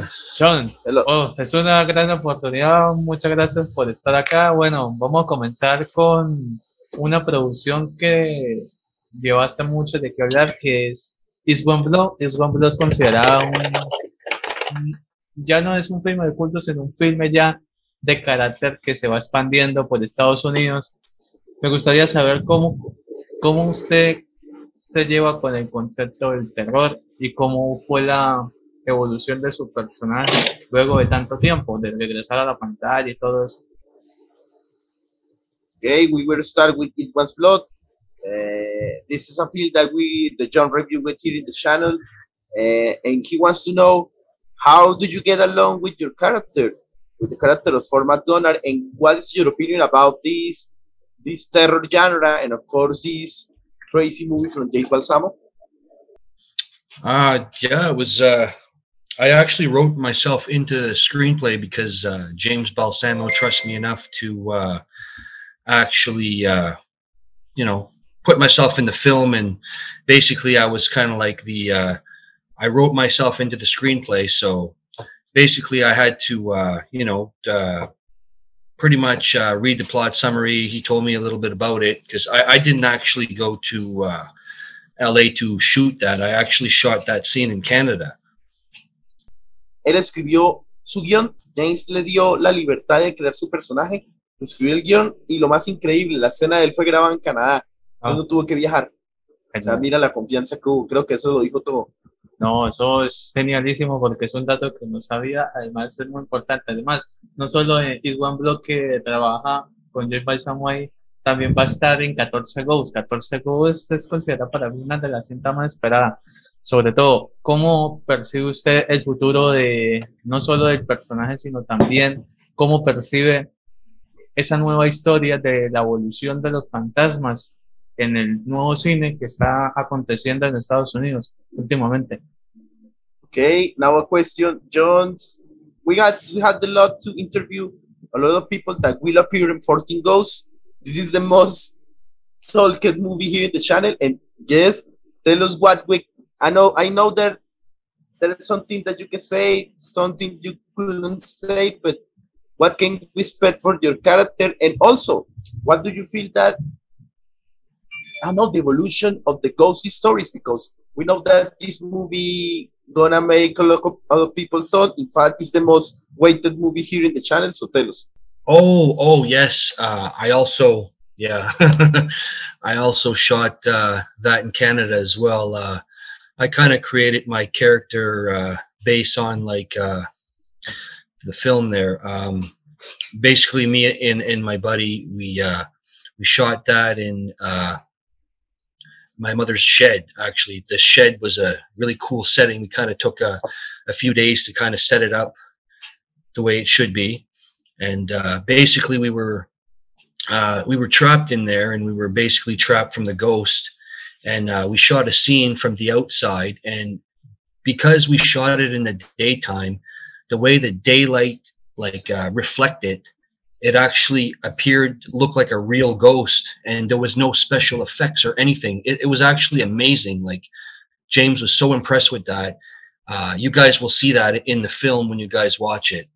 Sean, Hello. es una gran oportunidad, muchas gracias por estar acá. Bueno, vamos a comenzar con una producción que llevaste mucho de qué hablar, que es Is One Blood. Is One Blood es considerada ya no es un filme de culto, sino un filme ya de carácter que se va expandiendo por Estados Unidos. Me gustaría saber cómo usted se lleva con el concepto del terror y cómo fue la evolución de su personaje luego de tanto tiempo, de regresar a la pantalla y todo eso. Okay, we will start with It Was Blood. This is a film that the Jhon review with here in the channel, and he wants to know how do you get along with your character, with the character of Format Donor, and what is your opinion about this terror genre, and of course this crazy movie from James Balsamo? Yeah, it was. I actually wrote myself into the screenplay because James Balsamo trusts me enough to actually, put myself in the film. And basically, I was kind of like I wrote myself into the screenplay. So basically, I had to, pretty much read the plot summary. He told me a little bit about it because I didn't actually go to LA to shoot that. I actually shot that scene in Canada. Él escribió su guión, James le dio la libertad de crear su personaje, escribió el guión y lo más increíble, la escena de él fue grabada en Canadá, él no tuvo que viajar. O sea, mira la confianza que hubo, creo que eso lo dijo todo. No, eso es genialísimo porque es un dato que no sabía, además es muy importante. Además, no solo en It One Block que trabaja con James Balsamo ahí, también va a estar en 14 Ghosts. 14 Ghosts es considerada para mí una de las cintas más esperadas. Sobre todo, ¿cómo percibe usted el futuro de no solo del personaje, sino también cómo percibe esa nueva historia de la evolución de los fantasmas en el nuevo cine que está aconteciendo en Estados Unidos últimamente? Okay, now a question, John. We had a lot to interview a lot of people that will appear in 14 Ghosts. This is the most talked movie here in the channel, and yes, tell us what we. I know that there is something that you can say, something you couldn't say, but what can we expect for your character, and also, what do you feel that? I know the evolution of the ghost stories, because we know that this movie gonna make a lot of other people thought. In fact, it's the most weighted movie here in the channel. So tell us. Oh yes. I also I also shot that in Canada as well. I kind of created my character based on the film there. Basically, me and my buddy we shot that in my mother's shed. Actually, the shed was a really cool setting. We kind of took a few days to kind of set it up the way it should be, and basically we were trapped in there, and we were basically trapped from the ghost. And we shot a scene from the outside, and because we shot it in the daytime, the way the daylight reflected, it actually looked like a real ghost, and there was no special effects or anything. It was actually amazing. Like, James was so impressed with that. You guys will see that in the film when you guys watch it,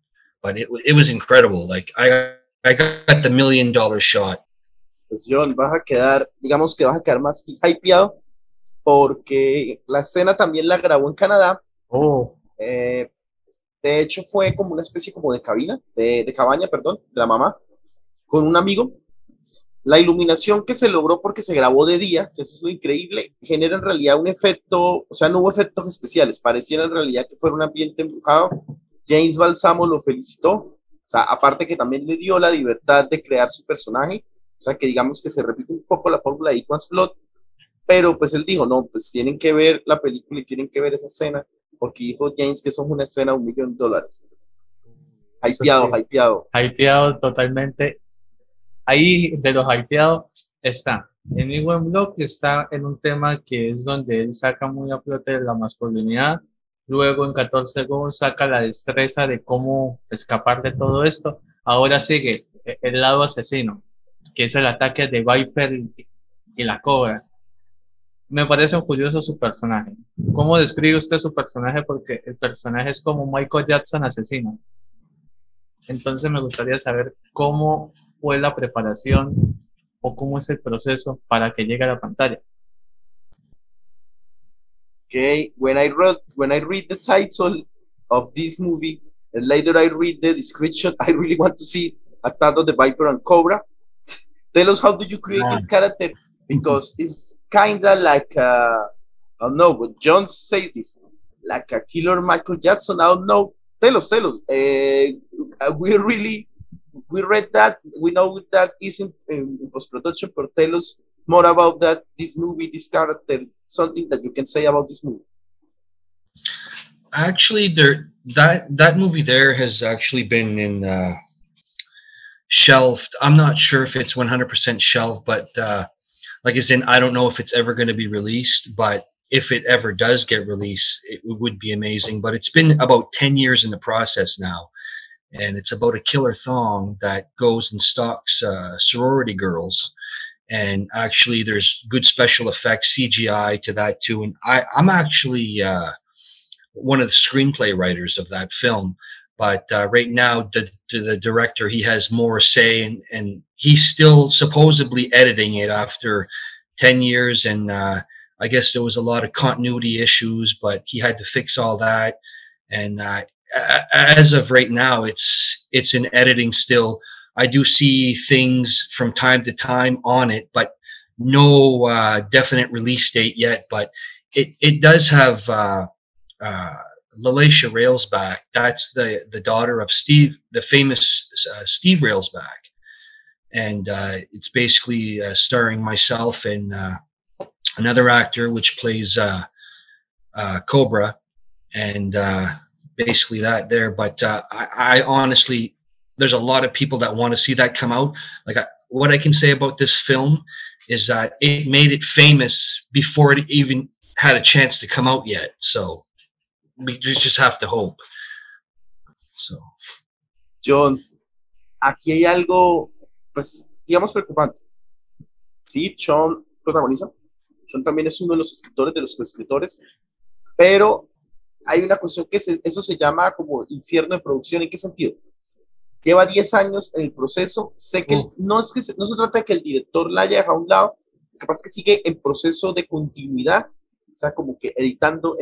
but it was incredible. Like, I got the $1 million shot. Pues John, digamos que vas a quedar más hypeado porque la escena también la grabó en Canadá. De hecho fue como una especie como de cabina, de cabaña, perdón, de la mamá, con un amigo. La iluminación que se logró porque se grabó de día, que eso es lo increíble, genera en realidad un efecto, o sea, no hubo efectos especiales, pareciera en realidad que fuera un ambiente embrujado. James Balsamo lo felicitó, o sea, aparte que también le dio la libertad de crear su personaje. O sea, que digamos que se repite un poco la fórmula de It Was Blood, pero pues él dijo, no, pues tienen que ver la película y tienen que ver esa escena, porque dijo James que eso es una escena de $1 millón. Hypeado, sí. Hypeado totalmente. Ahí de los hypeados está. En It Was Blood está en un tema que es donde él saca muy a flote la masculinidad. Luego en 14 Ghosts saca la destreza de cómo escapar de todo esto. Ahora sigue el lado asesino, que es el ataque de Viper y la Cobra. me parece curioso su personaje. ¿Cómo describe usted su personaje? Porque el personaje es como Michael Jackson asesino. Entonces me gustaría saber cómo fue la preparación o cómo es el proceso para que llegue a la pantalla. Okay, when I read the title of this movie and later I read the description, I really want to see Attack of the Viper and Cobra. Tell us, how do you create your character? Because it's kind of like I don't know, but John said this, like a killer Michael Jackson. I don't know. Tell us. We read that. We know that is in post production, but tell us more about that. This movie, this character, something that you can say about this movie. Actually, that movie there has actually been in shelved. I'm not sure if it's 100% shelved, but like I said, I don't know if it's ever going to be released. But if it ever does get released, it would be amazing. But it's been about 10 years in the process now, and it's about a killer thong that goes and stalks sorority girls. And actually, there's good special effects, CGI to that too. And I'm actually one of the screenplay writers of that film. But right now, the director, he has more say, and he's still supposedly editing it after 10 years. And I guess there was a lot of continuity issues, but he had to fix all that. And as of right now, it's in editing still. I do see things from time to time on it, but no definite release date yet. But it does have Lalacia Railsback. That's the daughter of Steve, the famous Steve Railsback, and it's basically starring myself and another actor which plays Cobra, and basically that there. But I honestly, there's a lot of people that want to see that come out. Like what I can say about this film is that it made it famous before it even had a chance to come out yet. So we just have to hope. So. John, aquí hay algo, pues, digamos, preocupante. Sí, Shawn protagoniza. Shawn también es uno de los escritores, de los coescritores, pero hay una cuestión que eso se llama como infierno de producción. ¿En qué sentido? Lleva 10 años en el proceso. Sé que no se trata de que el director la haya dejado a un lado, lo que pasa es que sigue en proceso de continuidad, o sea, como que editando.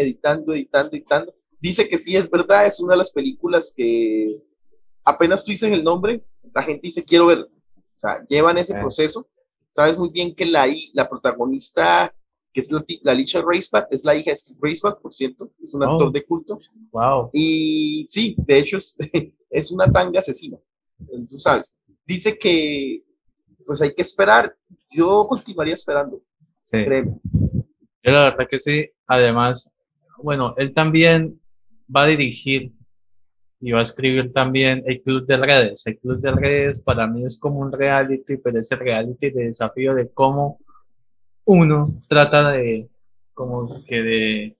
Dice que sí, es verdad, es una de las películas que apenas tú dices el nombre, la gente dice quiero verlo. O sea, llevan ese proceso. Sabes muy bien que la protagonista, que es la Alicia Raceback, es la hija de Steve Raceback, por cierto, es un actor de culto. Wow. Y sí, de hecho es una tanga asesina. Tú sabes, dice que pues hay que esperar. Yo continuaría esperando. Sí. Créeme. Yo la verdad que sí. Además, bueno, él también va a dirigir y va a escribir también el Club de Redes. El Club de Redes para mí es como un reality, pero ese reality de desafío de cómo uno trata de como que de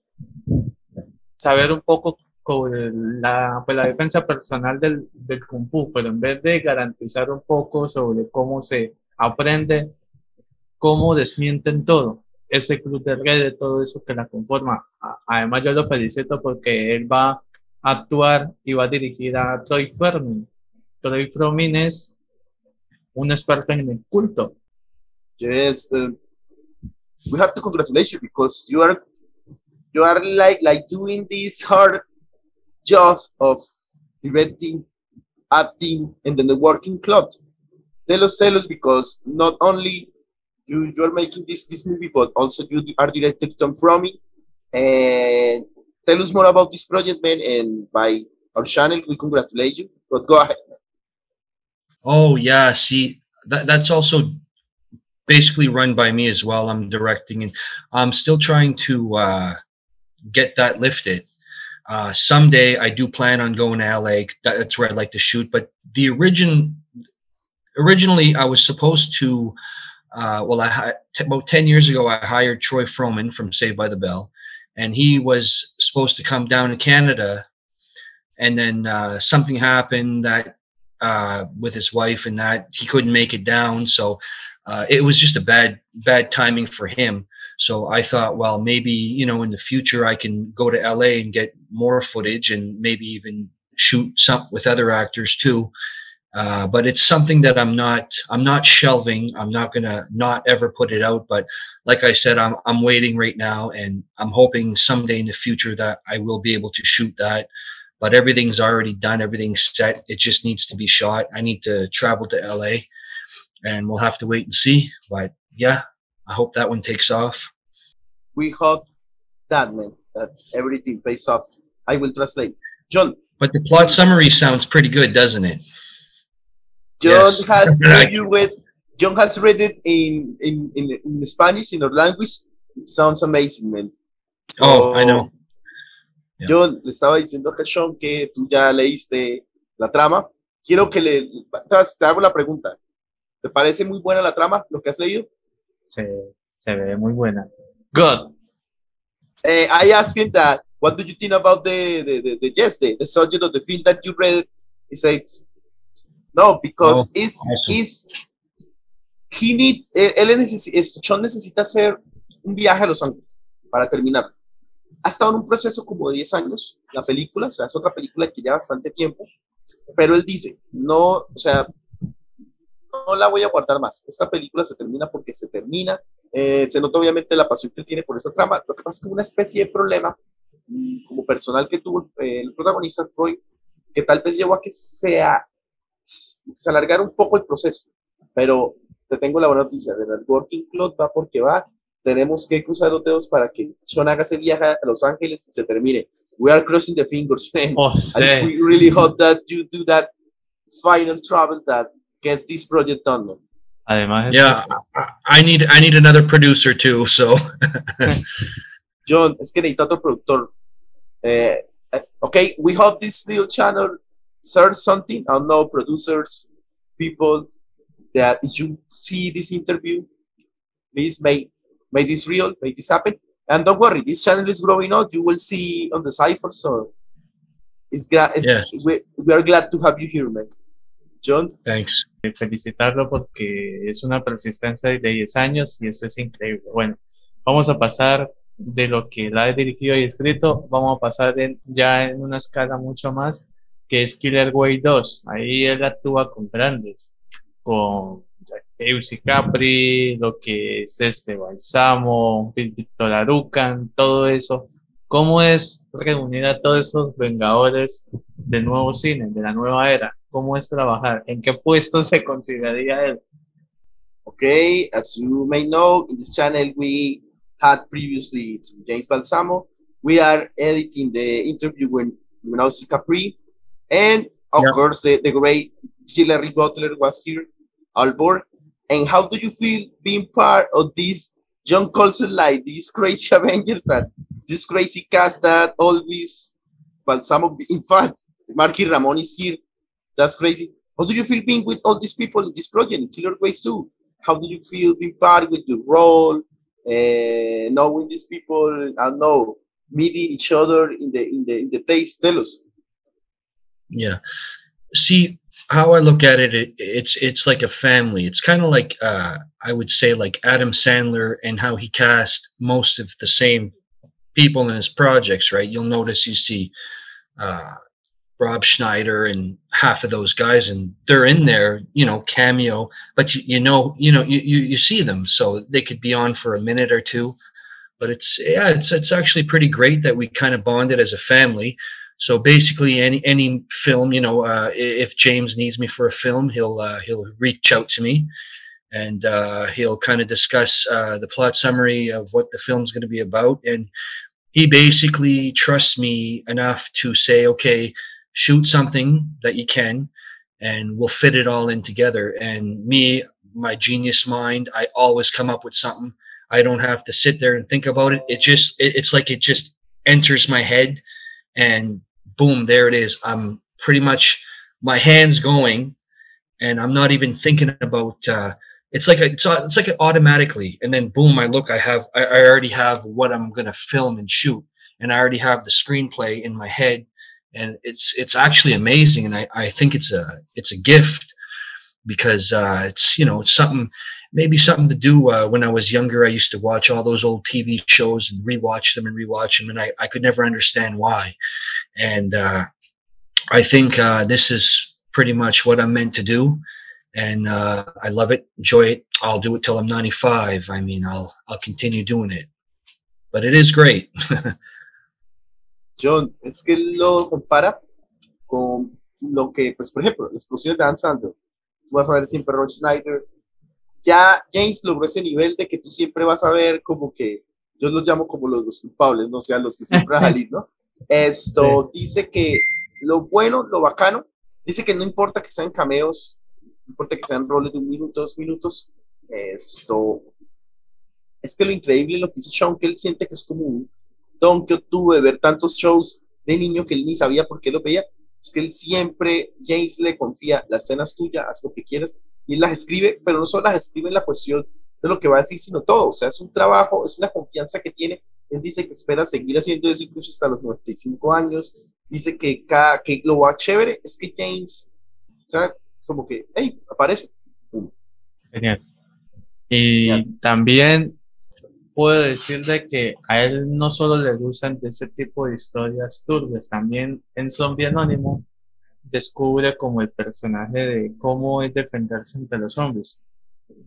saber un poco sobre la defensa personal del Kung Fu, pero en vez de garantizar un poco sobre cómo se aprende, cómo desmienten todo, ese club de redes, todo eso que la conforma. Además yo lo felicito porque él va a actuar y va a dirigir a Troy Fermin. Troy Fermin es un experto en el culto. Yes, we have to congratulate you because you are like doing this hard job of directing, acting, and then the working club. Tell us, because not only you are making this movie, but also you are directed Tom Frommy. And tell us more about this project, man. And by our channel, we congratulate you. But go ahead. Oh yeah, see, that's also basically run by me as well. I'm directing, and I'm still trying to get that lifted. Someday I do plan on going to LA. That's where I'd like to shoot. But the originally I was supposed to, about 10 years ago, I hired Troy Froman from Saved by the Bell, and he was supposed to come down to Canada, and then something happened that with his wife, and that he couldn't make it down. So it was just a bad timing for him. So I thought, well, maybe, you know, in the future I can go to LA and get more footage and maybe even shoot some with other actors too. But it's something that I'm not shelving. I'm not gonna not ever put it out. But like I said, I'm waiting right now, and I'm hoping someday in the future that I will be able to shoot that. But everything's already done. Everything's set. It just needs to be shot. I need to travel to LA, and we'll have to wait and see. But yeah, I hope that one takes off. We hope that, man, that everything pays off. I will translate. Jhon. But the plot summary sounds pretty good, doesn't it? Jhon Yes. has Jhon has read it in Spanish, in our language. It sounds amazing, man. So, oh, I know. Yeah. Jhon, le estaba diciendo a Shawn que tú ya leíste la trama. Quiero que te hago la pregunta. ¿Te parece muy buena la trama, lo que has leído? Se ve muy buena. Good. I asked him that, what do you think about the subject of the film that you read? He said, no, because Shawn necesita hacer un viaje a Los Ángeles para terminar. Ha estado en un proceso como de 10 años, la película, o sea, es otra película que lleva bastante tiempo, pero él dice, no, o sea, no la voy a guardar más. Esta película se termina porque se termina. Se nota obviamente la pasión que él tiene por esta trama. Lo que pasa es que una especie de problema como personal que tuvo el protagonista, Troy, que tal vez llevó a que se alargara un poco el proceso. Pero te tengo la buena noticia, el working clock va porque va. Tenemos que cruzar los dedos para que Shawn haga ese viaje a Los Ángeles y se termine. We are crossing the fingers, man. Oh, sí. We really hope that you do that final travel that get this project done, man. Además, yeah, I need another producer too. So, Jhon, es que necesito otro productor. Okay, we hope this little channel serves something. I don't know, producers, people that if you see this interview, please make this real, make this happen. And don't worry, this channel is growing out. You will see on the cipher. So, yes. we are glad to have you here, man. Jhon. Thanks. Felicitarlo porque es una persistencia de 10 años y eso es increíble. Bueno, vamos a pasar de lo que él ha dirigido y escrito, vamos a pasar ya en una escala mucho más, que es Killer Whale 2. Ahí él actúa con grandes, con Eusy Capri, lo que es Balsamo, Víctor Arucan, todo eso. ¿Cómo es reunir a todos esos vengadores del nuevo cine, de la nueva era? ¿Cómo es trabajar? ¿En qué puesto se consideraría él? Okay, as you may know, in this channel we had previously to James Balsamo. We are editing the interview with Eusy Capri, and of course the great Hilary Butler was here, all board. And how do you feel being part of this John Coulson, like these crazy Avengers, that this crazy cast that always Balsamo? In fact, Marky Ramon is here. That's crazy. How do you feel being with all these people in this project, Killer Whales 2? How do you feel being part with your role, knowing these people? I don't know, meeting each other in the taste. Tell us. Yeah. See, how I look at it, it's like a family. It's kind of like I would say like Adam Sandler and how he cast most of the same people in his projects, right? You'll notice you see Rob Schneider and half of those guys, and they're in there, you know, cameo, but you see them, so they could be on for a minute or two. But it's actually pretty great that we kind of bonded as a family. So basically, any film, you know, if James needs me for a film, he'll reach out to me, and he'll kind of discuss the plot summary of what the film's going to be about, and he basically trusts me enough to say, okay, shoot something that you can, and we'll fit it all in together. And me, my genius mind, I always come up with something. I don't have to sit there and think about it. It's like it just enters my head, and boom, there it is. I'm pretty much, my hand's going, and I'm not even thinking about. It's like automatically, and then boom, I already have what I'm gonna film and shoot, and I already have the screenplay in my head, and it's actually amazing, and I think it's a gift. because it's, you know, it's something, maybe something to do. When I was younger, I used to watch all those old TV shows and rewatch them, and I could never understand why. And I think this is pretty much what I'm meant to do, and I love it, enjoy it. I'll do it till I'm 95. I mean, I'll continue doing it, but it is great. John, es que él lo compara con lo que, pues, por ejemplo, las producciones de Dan Sandler. Tú vas a ver siempre Roy Snyder. Ya James logró ese nivel de que tú siempre vas a ver como que, yo los llamo como los culpables, no sean los que siempre van a salir, ¿no? Esto sí. Dice que lo bueno, lo bacano, dice que no importa que sean cameos, no importa que sean roles de 1 minuto, 2 minutos, esto, es que lo increíble lo que dice Shawn, que él siente que es como un don que obtuvo de ver tantos shows de niño que él ni sabía por qué lo veía, es que él siempre, James le confía, la escena es tuya, haz lo que quieras, y él las escribe, pero no solo las escribe en la cuestión de lo que va a decir, sino todo, o sea, es un trabajo, es una confianza que tiene. Él dice que espera seguir haciendo eso incluso hasta los 95 años, dice que lo más chévere es que James, o sea, es como que, hey, aparece. Genial. Y genial. También puedo decir de que a él no solo le gustan de ese tipo de historias turbias, también en Zombie Anónimo descubre como el personaje de cómo es defenderse entre los zombies.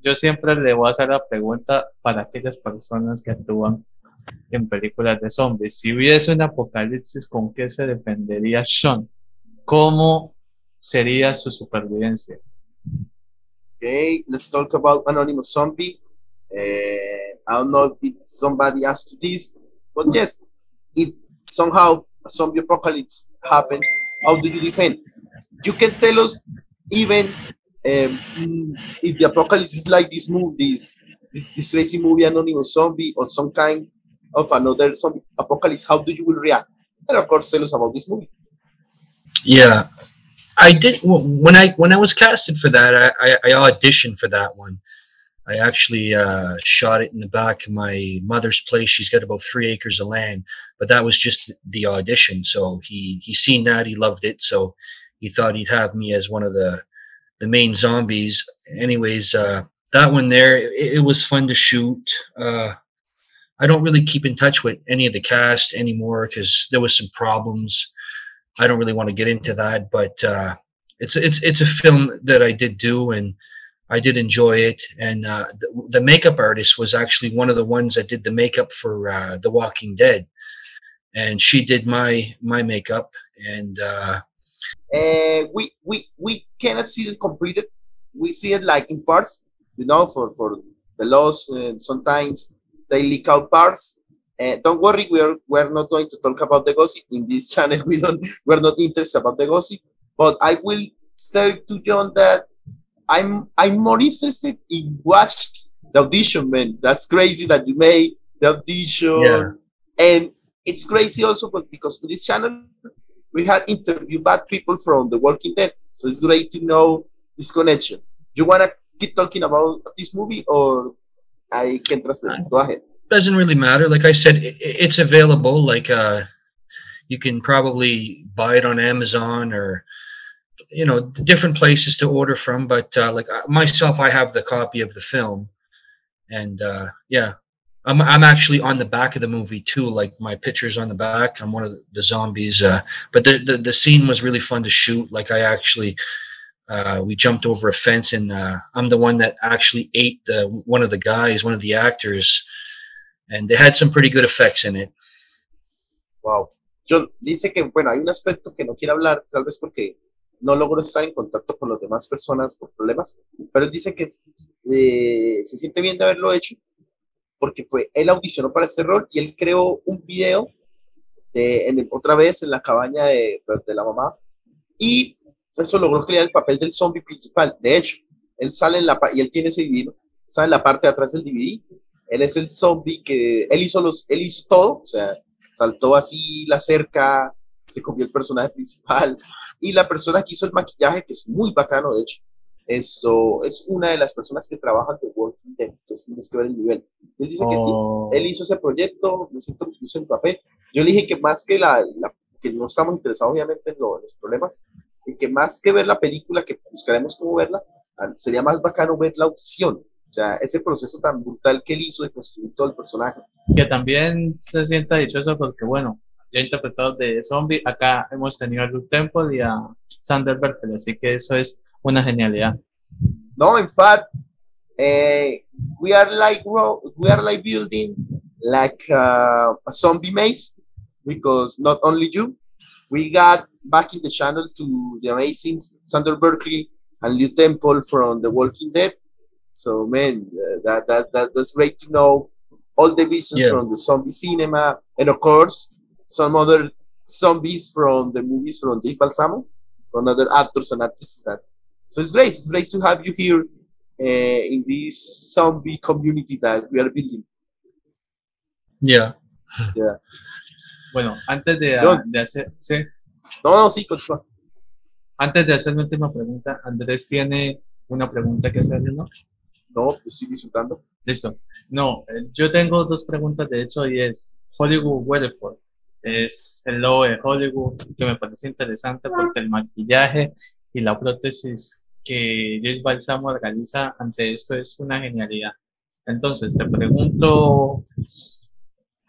Yo siempre le voy a hacer la pregunta para aquellas personas que actúan en películas de zombies. Si hubiese un apocalipsis, ¿con qué se defendería Shawn? ¿Cómo sería su supervivencia? Okay, let's talk about Anonymous Zombie. I don't know if somebody asked you this, but yes, if somehow a zombie apocalypse happens, how do you defend? You can tell us even if the apocalypse is like this movie, this crazy movie Anonymous Zombie, or some kind of another zombie apocalypse, how do you will react? And of course, tell us about this movie. Yeah, I did when I was casted for that. I auditioned for that one. I actually shot it in the back of my mother's place. She's got about 3 acres of land, but that was just the audition. So he seen that, he loved it, so he thought he'd have me as one of the main zombies. Anyways, that one there, it was fun to shoot. I don't really keep in touch with any of the cast anymore because there was some problems. I don't really want to get into that, but it's a film that I did do, and I did enjoy it. And the makeup artist was actually one of the ones that did the makeup for The Walking Dead, and she did my makeup. And we cannot see it completed. We see it like in parts, you know, for the loss. Sometimes they leak out parts. Don't worry, we're not going to talk about the gossip in this channel. We're not interested about the gossip. But I will say to Jhon that I'm more interested in watch the audition, man. That's crazy that you made the audition. Yeah. And it's crazy also, but because on this channel we had interviewed bad people from The Walking Dead, so it's great to know this connection. You wanna keep talking about this movie, or I can translate? Go ahead. Doesn't really matter. Like I said, it's available. Like you can probably buy it on Amazon or, you know, different places to order from. But like myself, I have the copy of the film, and yeah, I'm actually on the back of the movie too. Like my picture's on the back. I'm one of the zombies. But the scene was really fun to shoot. Like I actually. We jumped over a fence, and I'm the one that actually ate one of the guys, one of the actors, and they had some pretty good effects in it. Wow. Jhon dice que, bueno, hay un aspecto que no quiere hablar, tal vez porque no logró estar en contacto con las demás personas por problemas, pero él dice que se siente bien de haberlo hecho, porque él audicionó para este rol y él creó un video otra vez en la cabaña de la mamá, y eso logró crear el papel del zombie principal. De hecho, él sale y él tiene ese DVD, sale en la parte de atrás del DVD. Él es el zombie que él hizo todo, o sea, saltó así la cerca, se comió el personaje principal, y la persona que hizo el maquillaje, que es muy bacano, de hecho, eso es una de las personas que trabajan de Walking Dead, entonces tienes que ver el nivel. Él dice que sí, él hizo ese proyecto, me siento que puso en papel. Yo le dije que más que que no estamos interesados obviamente en los problemas, y que más que ver la película, que buscaremos cómo verla, sería más bacano ver la audición, o sea, ese proceso tan brutal que él hizo de construir todo el personaje. Que también se sienta dichoso porque, bueno, yo he interpretado de Zombie, acá hemos tenido a Luke Temple y a Sander Berkel, así que eso es una genialidad. No, in fact, we are like building like a zombie maze, because not only you, we got back in the channel to the amazing Sander Berkeley and Lew Temple from The Walking Dead. So man, that's great to know all the visions from the zombie cinema, and of course some other zombies from the movies from James Balsamo, from other actors and actresses. So it's great to have you here in this zombie community that we are building. Yeah. Bueno, antes de hacer... ¿sí? No, sí, continúa. Antes de hacer mi última pregunta, Andrés tiene una pregunta que hacerle, ¿no? No, estoy disfrutando. Listo. No, yo tengo dos preguntas, de hecho, y es Hollywood Weatherford. Es el logo de Hollywood, que me parece interesante porque el maquillaje y la prótesis que James Balsamo realiza ante esto es una genialidad. Entonces, te pregunto,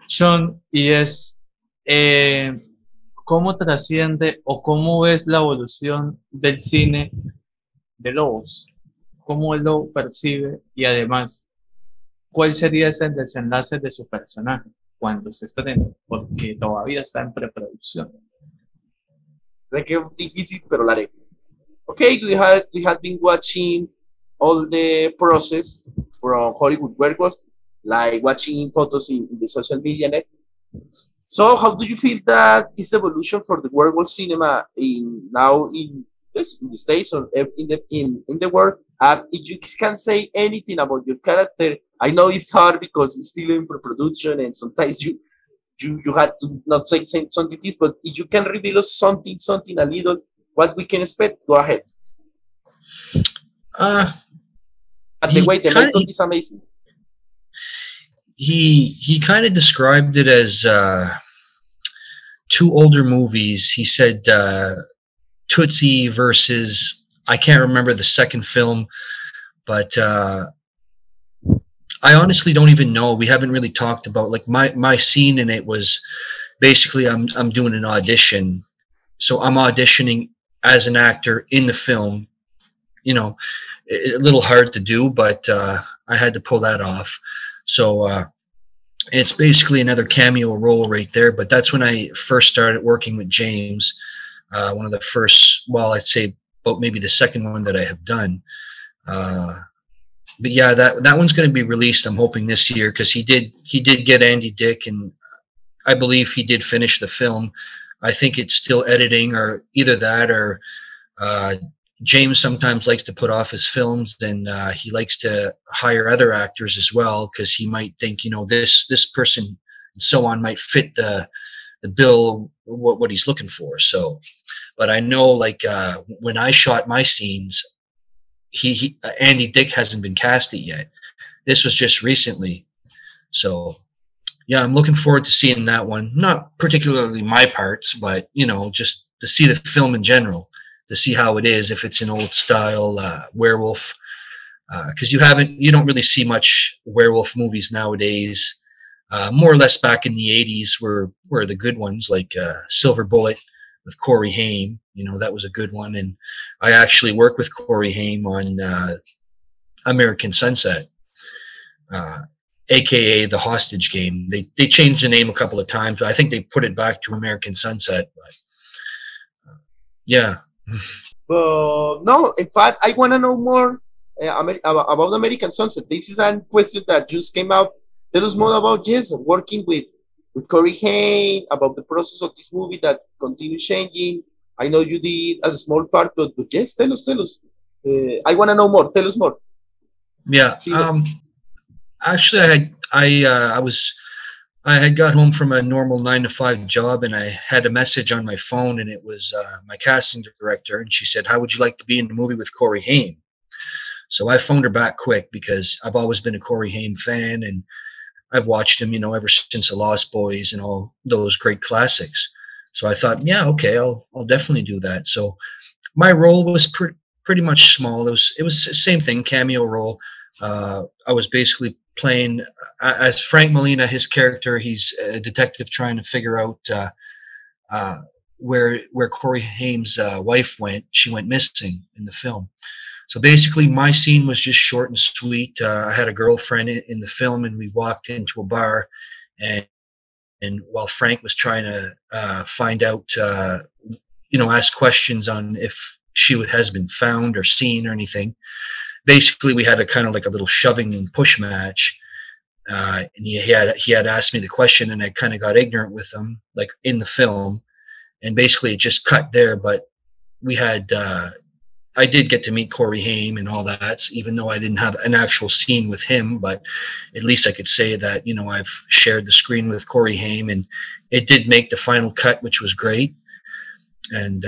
Shawn, y es, ¿cómo trasciende o cómo ves la evolución del cine de lobos? ¿Cómo él lo percibe? Y además, ¿cuál sería ese desenlace de su personaje cuando se estrene? Porque todavía está en preproducción. Sé que es difícil, pero la haré. Okay, we had been watching all the process from Hollywood Werewolf, like watching photos in the social media net. So, how do you feel that this evolution for the werewolf cinema now in the States or in the world? If you can say anything about your character, I know it's hard because it's still in pre-production and sometimes you had to not say something this, but if you can reveal us something a little, what we can expect, go ahead. The way the method is amazing. He kind of described it as two older movies. He said Tootsie versus, I can't remember the second film, but I honestly don't even know. We haven't really talked about, like, my scene in it was basically I'm doing an audition. So I'm auditioning as an actor in the film. You know, a little hard to do, but I had to pull that off. So it's basically another cameo role right there. But that's when I first started working with James. One of the first, well, I'd say about maybe the second one that I have done. But yeah, that one's going to be released, I'm hoping, this year, because he did get Andy Dick, and I believe he did finish the film. I think it's still editing, or either that, or James sometimes likes to put off his films, and he likes to hire other actors as well, because he might think, you know, this person and so on might fit the bill, what he's looking for. So, but I know, like, when I shot my scenes, Andy Dick hasn't been casted yet. This was just recently. So yeah, I'm looking forward to seeing that one. Not particularly my parts, but, you know, just to see the film in general, to see how it is, if it's an old style werewolf, because you don't really see much werewolf movies nowadays. More or less back in the 80s were the good ones, like Silver Bullet with Corey Haim. You know, that was a good one. And I actually worked with Corey Haim on American Sunset, aka The Hostage Game. They changed the name a couple of times, but I think they put it back to American Sunset. But yeah. No, in fact, I want to know more about American Sunset. This is a question that just came out. Tell us more about working with Corey Haim, about the process of this movie that continues changing. I know you did a small part, but yes, tell us. I want to know more. Tell us more. Yeah. Actually, I had got home from a normal 9-to-5 job, and I had a message on my phone, and it was my casting director, and she said, "How would you like to be in the movie with Corey Haim?" So I phoned her back quick, because I've always been a Corey Haim fan, and I've watched him, you know, ever since The Lost Boys and all those great classics. So I thought, yeah, okay, I'll definitely do that. So my role was pretty much small. It was the same thing, cameo role. I was basically playing as Frank Molina, his character. He's a detective trying to figure out where Corey Haim's wife went. She went missing in the film. So basically, my scene was just short and sweet. I had a girlfriend in the film, and we walked into a bar, and while Frank was trying to find out, ask questions on if she has been found or seen or anything. Basically, we had a kind of like a little shoving and push match, and he had asked me the question, and I kind of got ignorant with him, like in the film, and basically it just cut there. But we had I did get to meet Corey Haim and all that, even though I didn't have an actual scene with him, but at least I could say that, I've shared the screen with Corey Haim, and it did make the final cut, which was great. And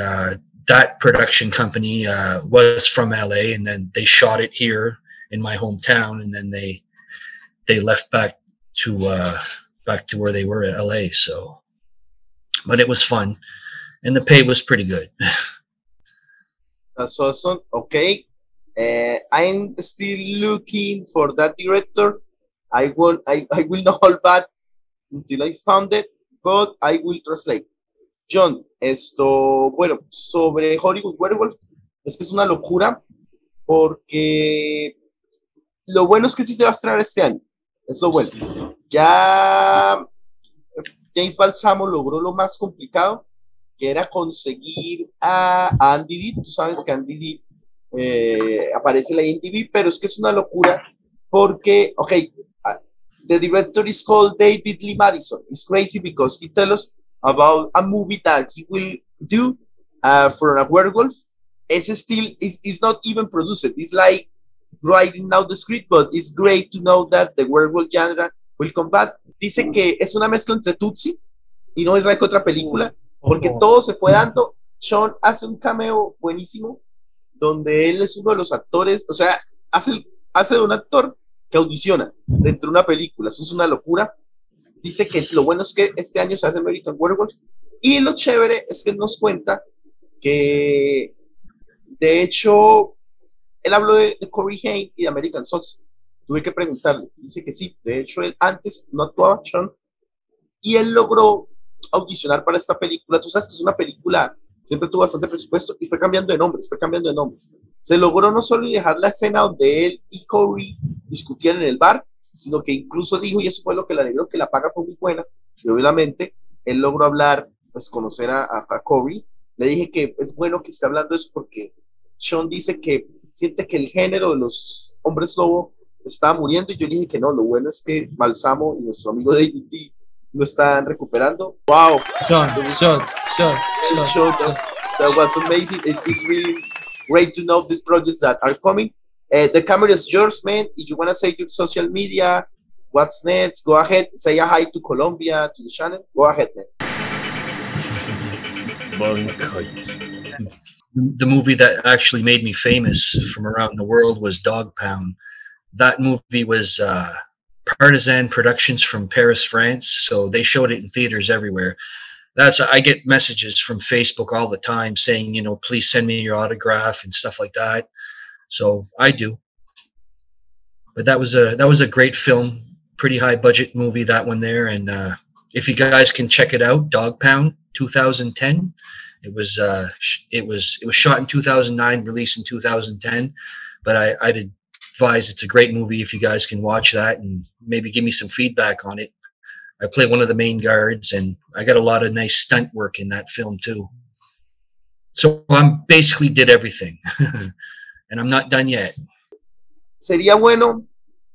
that production company was from LA, and then they shot it here in my hometown, and then they left back to where they were at LA. So, but it was fun, and the pay was pretty good. That's awesome. Okay. I'm still looking for that director. I will not hold back until I found it, but I will translate. Jhon, bueno, sobre Hollywood Werewolf, es que es una locura, porque lo bueno es que sí se va a estrenar este año. Es lo bueno. Ya James Balsamo logró lo más complicado, que era conseguir a Andy Dick. Tú sabes que Andy Dick aparece en la IMDb, pero es que es una locura porque, the director is called David Lee Madison. It's crazy because he tells us about a movie that he will do for a werewolf. It's not even produced. It's like writing out the script, but it's great to know that the werewolf genre will come back. Dice que es una mezcla entre Tutsi y no es like otra película, porque todo se fue dando. Shawn hace un cameo buenísimo, donde él es uno de los actores, o sea, hace de un actor que audiciona dentro de una película. Eso es una locura. Dice que lo bueno es que este año se hace American Werewolf, y lo chévere es que nos cuenta que, de hecho, él habló de Corey Haim y de American Sons. Tuve que preguntarle. Dice que sí, de hecho, él antes no actuaba, Shawn, y él logró audicionar para esta película. Tú sabes que es una película, siempre tuvo bastante presupuesto, y fue cambiando de nombres. Se logró no solo dejar la escena donde él y Corey discutían en el bar, sino que incluso dijo, y eso fue lo que le alegró, que la paga fue muy buena, y obviamente él logró hablar, pues conocer a Corey. Le dije que es bueno que esté hablando eso, porque Shawn dice que siente que el género de los hombres lobo se estaba muriendo, y yo le dije que no, lo bueno es que Balsamo y nuestro amigo David D lo están recuperando. Wow. Shawn. That was amazing. It's really great to know these projects that are coming. The camera is yours, man. If you want to say your social media, what's next, go ahead. Say a hi to Colombia, to the channel. Go ahead, man. The movie that actually made me famous from around the world was Dog Pound. That movie was Partisan Productions from Paris, France. So they showed it in theaters everywhere. I get messages from Facebook all the time saying, please send me your autograph and stuff like that. So I do. But that was a great film, pretty high budget movie, that one there. And if you guys can check it out, Dog Pound 2010. It was shot in 2009, released in 2010. But I'd advise it's a great movie if you guys can watch that and maybe give me some feedback on it. I play one of the main guards, and I got a lot of nice stunt work in that film too. So I basically did everything. And I'm not done yet. Sería bueno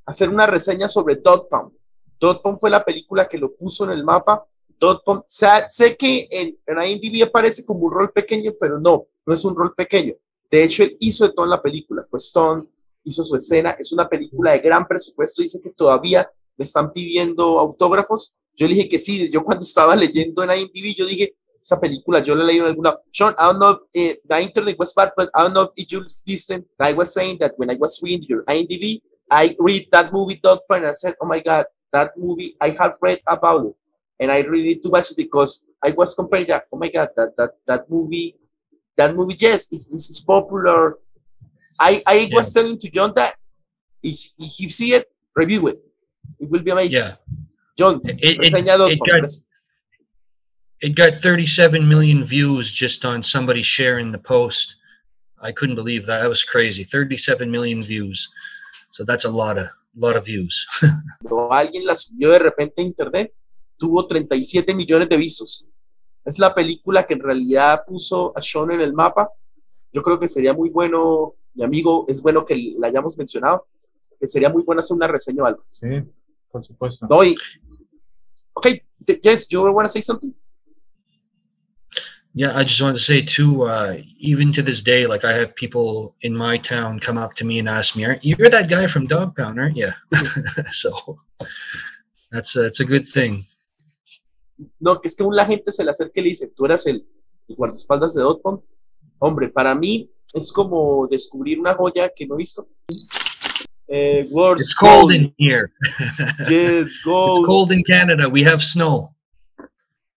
hacer una reseña sobre Dog Pound. Dog Pound fue la película que lo puso en el mapa. Dog Pound, sé que en IMDb aparece como un rol pequeño, pero no es un rol pequeño. De hecho, él hizo de todo en la película. Fue Stone, hizo su escena. Es una película de gran presupuesto. Dice que todavía me están pidiendo autógrafos. Yo le dije que sí. Yo cuando estaba leyendo en IMDb, yo dije, esa película yo la leí en algún lado. Shawn, I don't know if the internet was bad, but I don't know if you listened. I was saying that when I was reading your IMDb, I read that movie Dog Pound, and I said, oh my God, that movie, I have read about it. And I really too much, because I was comparing, oh my God, that movie, yes, it's popular. I was telling to Jhon that if he see it, review it. It will be amazing. Yeah. Jhon, it got 37 million views just on somebody sharing the post. I couldn't believe that. That was crazy. 37 million views. So that's a lot of views. Cuando alguien la subió de repente a internet, tuvo 37 millones de vistos. Es la película que en realidad puso a Shawn en el mapa. Yo creo que sería muy bueno, mi amigo, es bueno que la hayamos mencionado, que sería muy bueno hacer una reseña o algo. Sí, por supuesto. No, okay, Jess, you want to say something? Yeah, I just wanted to say too, even to this day, like I have people in my town come up to me and ask me, "You're that guy from Dog Pound, aren't you?" So that's a good thing. No, que es que aún la gente se le acerca y le dice, tú eras el guardaespaldas de Dog Pound. Hombre, para mí es como descubrir una joya que no he visto. It's cold in here. Yes, gold. It's cold in Canada. We have snow.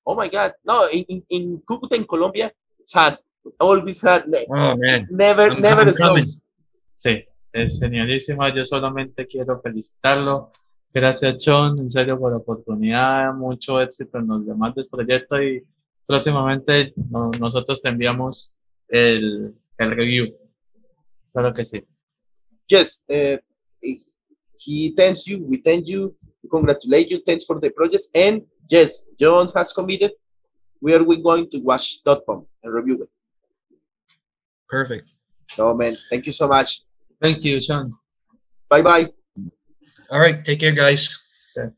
Oh my God. No, in Cúcuta, in Colombia, it's hot. Always hot. Oh man. Never snows. Sí, es genialísima. Yo solamente quiero felicitarlo. Gracias, Jhon, en serio, por la oportunidad. Mucho éxito en los demás del proyecto y próximamente nosotros te enviamos el review. Claro que sí. Yes, he thanks you, we thank you, we congratulate you, thanks for the project, and yes, Jhon has committed. We are going to watch .com and review it. Perfect. Oh man, thank you so much. Thank you, Shawn. Bye bye. All right, take care, guys. Okay.